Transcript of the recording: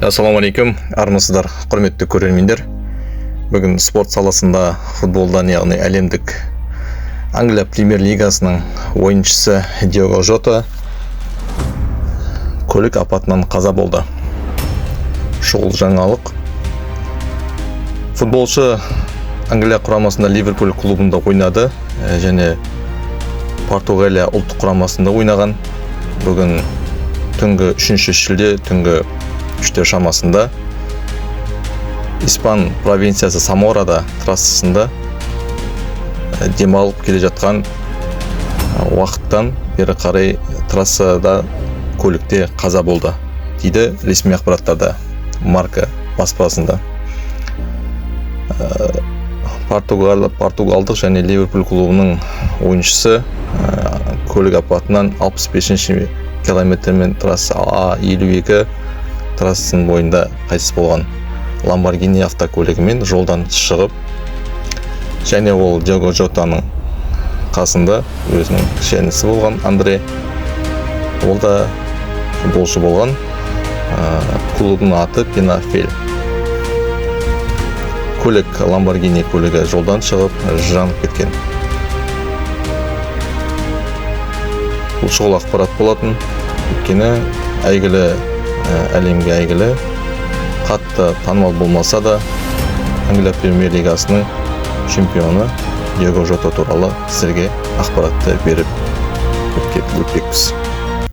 Ассалаумалейкум, армысыздар, құрметті көрермендер. Бүгін спорт саласында футболдан, яғни әлемдік Англия премьер лигасының ойыншысы Диего Жота көлік апатынан қаза болды. Шұғыл жаңалық. Футболшы Англия құрамасында Ливерпуль клубында ойнады және Португалия ұлттық құрамасында ойнаған. Бүгін түнгі 3 шілде түнгі 3 шамасында Испан провинциясы Саморада трассасында демалып келе жатқан уақыттан бері қарай трассада көлікте қаза болды дейді ресми ақпараттарда Марка баспасында. Португалдық және Ливерпуль клубының ойыншысы көлік апатынан 65 километрмен трасса А52 трассасының бойында қайтыс болған. Lamborghini автокөлігімен жолдан шығып, және ол Диего Жотаның қасында өзінің кіші болған Андре, ол да футболшы болған. Клубының аты Пенафиль. Көлік Lamborghini көлігі жолдан шығып, жанып кеткен. Бұл шұғыл ақпарат болатын, өйткені әлемге әйгілі, қатты танымал болмаса да, Англия премьер лигасының чемпионы Диего Жота туралы сізге ақпаратты беріп өтпекпіз.